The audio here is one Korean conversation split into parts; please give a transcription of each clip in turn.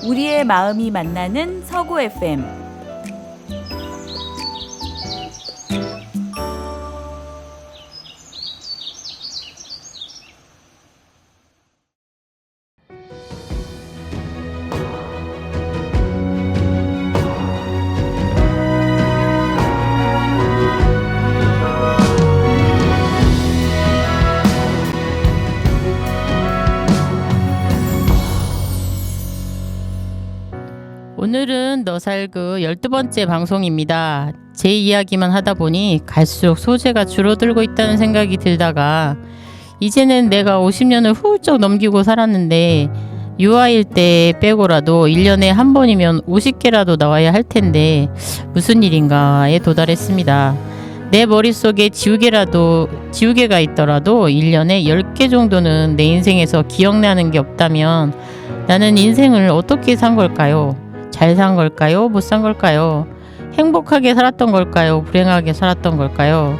우리의 마음이 만나는 서구 FM. 오늘은 너살그 12번째 방송입니다. 제 이야기만 하다 보니 갈수록 소재가 줄어들고 있다는 생각이 들다가 이제는 내가 50년을 훌쩍 넘기고 살았는데 유아일 때 빼고라도 1년에 한 번이면 50개라도 나와야 할 텐데 무슨 일인가에 도달했습니다. 내 머릿속에 지우개가 있더라도 1년에 10개 정도는 내 인생에서 기억나는 게 없다면 나는 인생을 어떻게 산 걸까요? 잘 산 걸까요? 못 산 걸까요? 행복하게 살았던 걸까요? 불행하게 살았던 걸까요?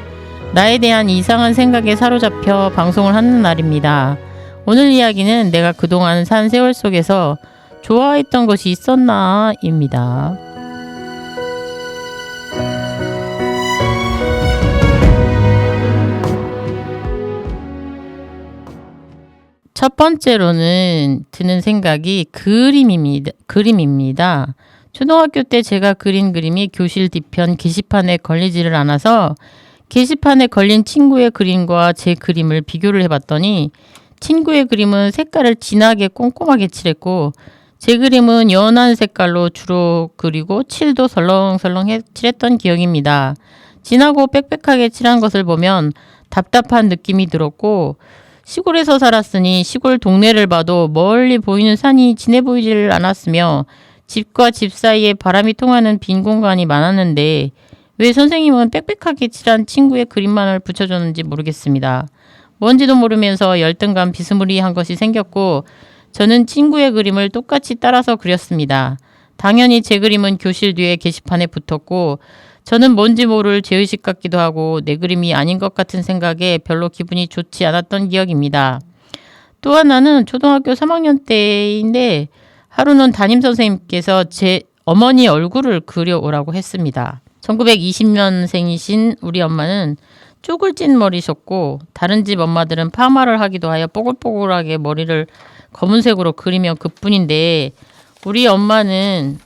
나에 대한 이상한 생각에 사로잡혀 방송을 하는 날입니다. 오늘 이야기는 내가 그동안 산 세월 속에서 좋아했던 것이 있었나? 입니다. 첫 번째로는 드는 생각이 그림입니다. 초등학교 때 제가 그린 그림이 교실 뒤편 게시판에 걸리지를 않아서 게시판에 걸린 친구의 그림과 제 그림을 비교를 해봤더니 친구의 그림은 색깔을 진하게 꼼꼼하게 칠했고 제 그림은 연한 색깔로 주로 그리고 칠도 설렁설렁 칠했던 기억입니다. 진하고 빽빽하게 칠한 것을 보면 답답한 느낌이 들었고 시골에서 살았으니 시골 동네를 봐도 멀리 보이는 산이 진해 보이질 않았으며 집과 집 사이에 바람이 통하는 빈 공간이 많았는데 왜 선생님은 빽빽하게 칠한 친구의 그림만을 붙여줬는지 모르겠습니다. 뭔지도 모르면서 열등감 비스무리한 것이 생겼고 저는 친구의 그림을 똑같이 따라서 그렸습니다. 당연히 제 그림은 교실 뒤에 게시판에 붙었고 저는 뭔지 모를 죄의식 같기도 하고 내 그림이 아닌 것 같은 생각에 별로 기분이 좋지 않았던 기억입니다. 또 하나는 초등학교 3학년 때인데 하루는 담임선생님께서 제 어머니 얼굴을 그려오라고 했습니다. 1920년생이신 우리 엄마는 쪽을 찐 머리셨고 다른 집 엄마들은 파마를 하기도 하여 뽀글뽀글하게 머리를 검은색으로 그리면 그뿐인데 우리 엄마는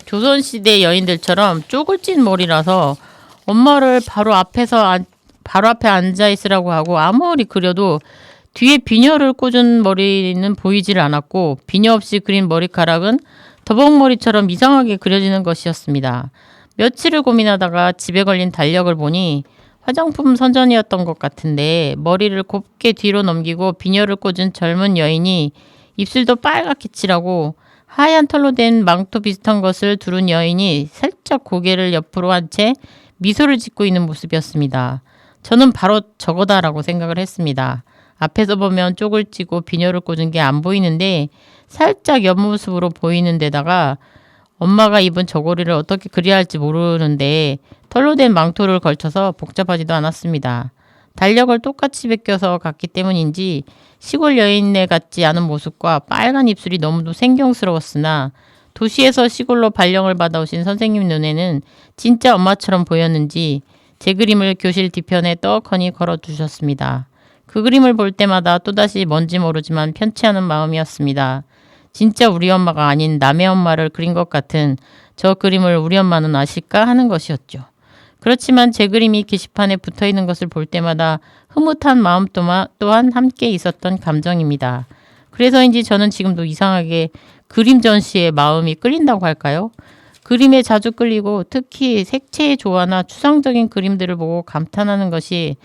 조선시대 여인들처럼 쪽을 찐 머리라서 엄마를 바로 앞에 앉아 있으라고 하고 아무리 그려도 뒤에 비녀를 꽂은 머리는 보이질 않았고 비녀 없이 그린 머리카락은 더벅머리처럼 이상하게 그려지는 것이었습니다. 며칠을 고민하다가 집에 걸린 달력을 보니 화장품 선전이었던 것 같은데 머리를 곱게 뒤로 넘기고 비녀를 꽂은 젊은 여인이 입술도 빨갛게 칠하고 하얀 털로 된 망토 비슷한 것을 두른 여인이 살짝 고개를 옆으로 한 채 미소를 짓고 있는 모습이었습니다. 저는 바로 저거다라고 생각을 했습니다. 앞에서 보면 쪽을 찌고 비녀를 꽂은 게 안 보이는데 살짝 옆모습으로 보이는 데다가 엄마가 입은 저고리를 어떻게 그려야 할지 모르는데 털로 된 망토를 걸쳐서 복잡하지도 않았습니다. 달력을 똑같이 베껴서 갔기 때문인지 시골 여인네 같지 않은 모습과 빨간 입술이 너무도 생경스러웠으나 도시에서 시골로 발령을 받아오신 선생님 눈에는 진짜 엄마처럼 보였는지 제 그림을 교실 뒤편에 떡하니 걸어두셨습니다. 그 그림을 볼 때마다 또다시 뭔지 모르지만 편치 않은 마음이었습니다. 진짜 우리 엄마가 아닌 남의 엄마를 그린 것 같은 저 그림을 우리 엄마는 아실까 하는 것이었죠. 그렇지만 제 그림이 게시판에 붙어 있는 것을 볼 때마다 흐뭇한 마음 또한 함께 있었던 감정입니다. 그래서인지 저는 지금도 이상하게 그림 전시에 마음이 끌린다고 할까요? 그림에 자주 끌리고 특히 색채의 조화나 추상적인 그림들을 보고 감탄하는 것이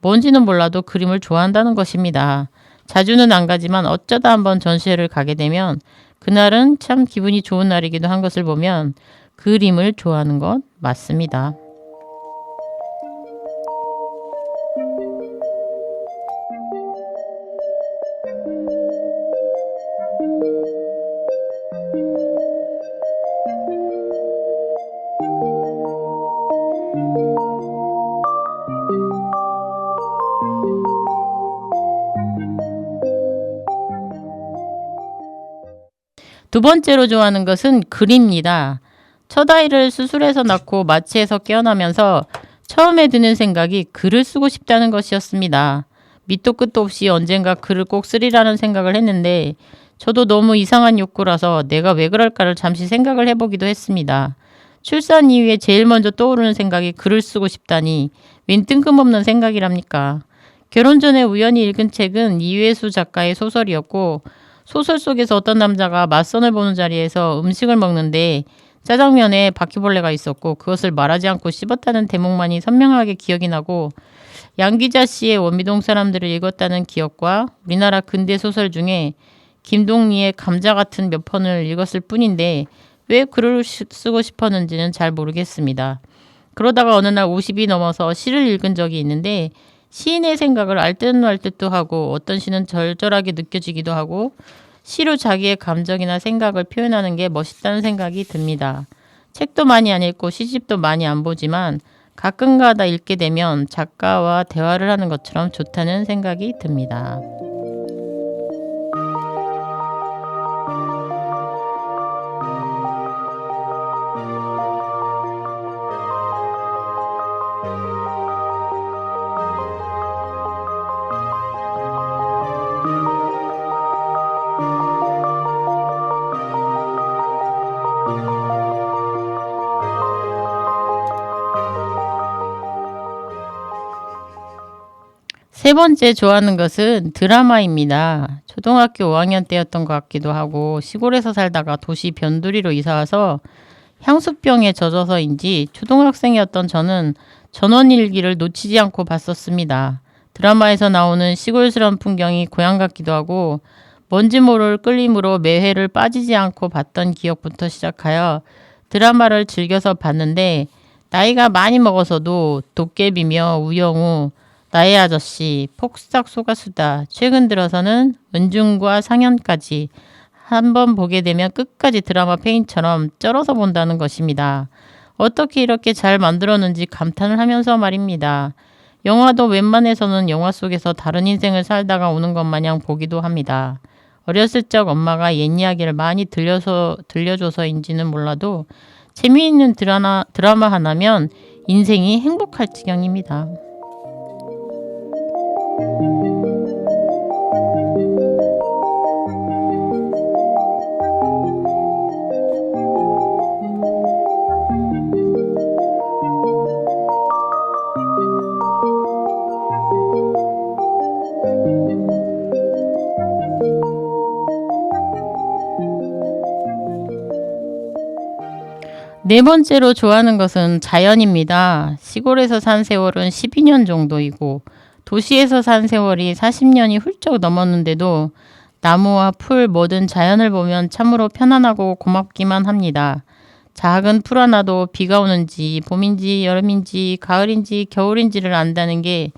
뭔지는 몰라도 그림을 좋아한다는 것입니다. 자주는 안 가지만 어쩌다 한번 전시회를 가게 되면 그날은 참 기분이 좋은 날이기도 한 것을 보면 그림을 좋아하는 것 맞습니다. 두 번째로 좋아하는 것은 글입니다. 첫 아이를 수술해서 낳고 마취해서 깨어나면서 처음에 드는 생각이 글을 쓰고 싶다는 것이었습니다. 밑도 끝도 없이 언젠가 글을 꼭 쓰리라는 생각을 했는데 저도 너무 이상한 욕구라서 내가 왜 그럴까를 잠시 생각을 해보기도 했습니다. 출산 이후에 제일 먼저 떠오르는 생각이 글을 쓰고 싶다니 웬 뜬금없는 생각이랍니까. 결혼 전에 우연히 읽은 책은 이회수 작가의 소설이었고 소설 속에서 어떤 남자가 맞선을 보는 자리에서 음식을 먹는데 짜장면에 바퀴벌레가 있었고 그것을 말하지 않고 씹었다는 대목만이 선명하게 기억이 나고 양기자 씨의 원미동 사람들을 읽었다는 기억과 우리나라 근대 소설 중에 김동리의 감자 같은 몇 편을 읽었을 뿐인데 왜 글을 쓰고 싶었는지는 잘 모르겠습니다. 그러다가 어느 날 50이 넘어서 시를 읽은 적이 있는데 시인의 생각을 알듯 말듯도 하고 어떤 시는 절절하게 느껴지기도 하고 시로 자기의 감정이나 생각을 표현하는 게 멋있다는 생각이 듭니다. 책도 많이 안 읽고 시집도 많이 안 보지만 가끔가다 읽게 되면 작가와 대화를 하는 것처럼 좋다는 생각이 듭니다. 세 번째 좋아하는 것은 드라마입니다. 초등학교 5학년 때였던 것 같기도 하고 시골에서 살다가 도시 변두리로 이사와서 향수병에 젖어서인지 초등학생이었던 저는 전원일기를 놓치지 않고 봤었습니다. 드라마에서 나오는 시골스러운 풍경이 고향 같기도 하고 뭔지 모를 끌림으로 매회를 빠지지 않고 봤던 기억부터 시작하여 드라마를 즐겨서 봤는데 나이가 많이 먹어서도 도깨비며 우영우, 나의 아저씨, 폭삭 소가수다, 최근 들어서는 은중과 상현까지 한번 보게 되면 끝까지 드라마 페인처럼 쩔어서 본다는 것입니다. 어떻게 이렇게 잘 만들었는지 감탄을 하면서 말입니다. 영화도 웬만해서는 영화 속에서 다른 인생을 살다가 오는 것 마냥 보기도 합니다. 어렸을 적 엄마가 옛 이야기를 많이 들려줘서인지는 몰라도 재미있는 드라마 하나면 인생이 행복할 지경입니다. 네 번째로 좋아하는 것은 자연입니다. 시골에서 산 세월은 12년 정도이고 도시에서 산 세월이 40년이 훌쩍 넘었는데도 나무와 풀 뭐든 자연을 보면 참으로 편안하고 고맙기만 합니다. 작은 풀 하나도 비가 오는지 봄인지 여름인지 가을인지 겨울인지를 안다는 게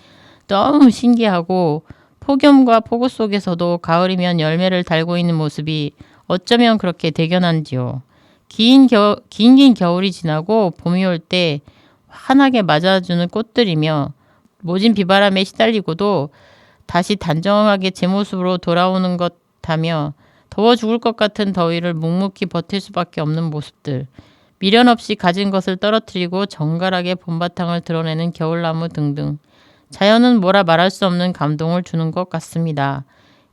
너무 신기하고 폭염과 폭우 속에서도 가을이면 열매를 달고 있는 모습이 어쩌면 그렇게 대견한지요. 긴 겨울이 지나고 봄이 올 때 환하게 맞아주는 꽃들이며 모진 비바람에 시달리고도 다시 단정하게 제 모습으로 돌아오는 것하며 더워 죽을 것 같은 더위를 묵묵히 버틸 수밖에 없는 모습들. 미련 없이 가진 것을 떨어뜨리고 정갈하게 봄바탕을 드러내는 겨울나무 등등. 자연은 뭐라 말할 수 없는 감동을 주는 것 같습니다.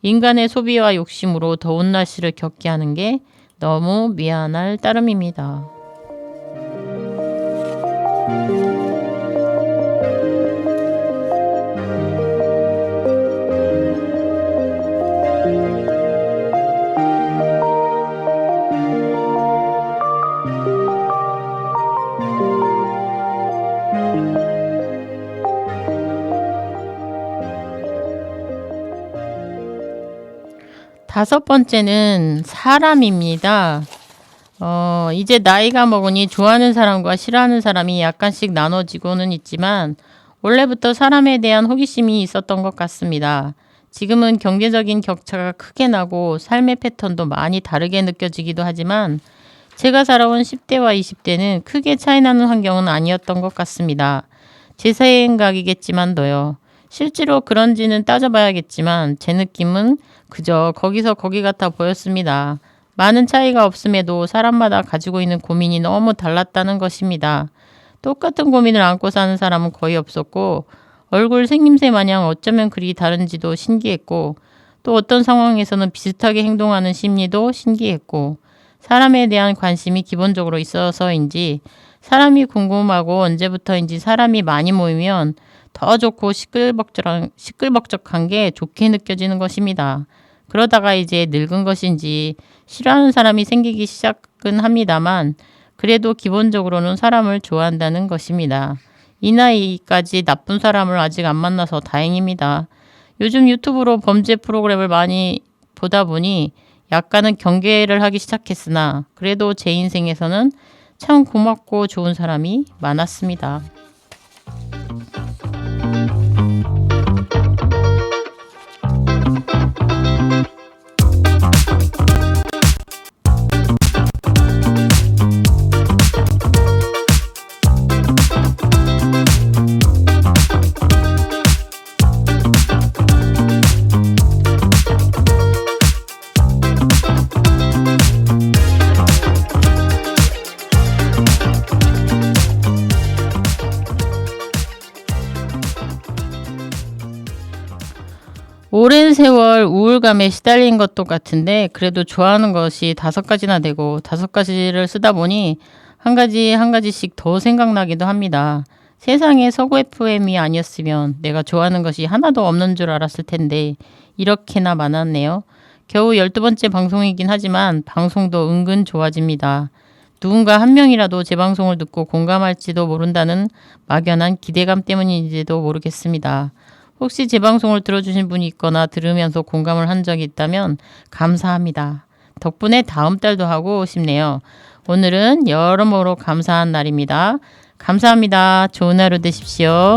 인간의 소비와 욕심으로 더운 날씨를 겪게 하는 게 너무 미안할 따름입니다. 다섯 번째는 사람입니다. 이제 나이가 먹으니 좋아하는 사람과 싫어하는 사람이 약간씩 나눠지고는 있지만 원래부터 사람에 대한 호기심이 있었던 것 같습니다. 지금은 경제적인 격차가 크게 나고 삶의 패턴도 많이 다르게 느껴지기도 하지만 제가 살아온 10대와 20대는 크게 차이나는 환경은 아니었던 것 같습니다. 제 생각이겠지만도요. 실제로 그런지는 따져봐야겠지만 제 느낌은 그저 거기서 거기 같아 보였습니다. 많은 차이가 없음에도 사람마다 가지고 있는 고민이 너무 달랐다는 것입니다. 똑같은 고민을 안고 사는 사람은 거의 없었고 얼굴 생김새 마냥 어쩌면 그리 다른지도 신기했고 또 어떤 상황에서는 비슷하게 행동하는 심리도 신기했고 사람에 대한 관심이 기본적으로 있어서인지 사람이 궁금하고 언제부터인지 사람이 많이 모이면 더 좋고 시끌벅적한 게 좋게 느껴지는 것입니다. 그러다가 이제 늙은 것인지 싫어하는 사람이 생기기 시작은 합니다만 그래도 기본적으로는 사람을 좋아한다는 것입니다. 이 나이까지 나쁜 사람을 아직 안 만나서 다행입니다. 요즘 유튜브로 범죄 프로그램을 많이 보다 보니 약간은 경계를 하기 시작했으나 그래도 제 인생에서는 참 고맙고 좋은 사람이 많았습니다. 오랜 세월 우울감에 시달린 것도 같은데 그래도 좋아하는 것이 5가지나 되고 5가지를 쓰다 보니 한 가지씩 더 생각나기도 합니다. 세상에 서구 FM이 아니었으면 내가 좋아하는 것이 하나도 없는 줄 알았을 텐데 이렇게나 많았네요. 겨우 12번째 방송이긴 하지만 방송도 은근 좋아집니다. 누군가 한 명이라도 제 방송을 듣고 공감할지도 모른다는 막연한 기대감 때문인지도 모르겠습니다. 혹시 제 방송을 들어주신 분이 있거나 들으면서 공감을 한 적이 있다면 감사합니다. 덕분에 다음 달도 하고 싶네요. 오늘은 여러모로 감사한 날입니다. 감사합니다. 좋은 하루 되십시오.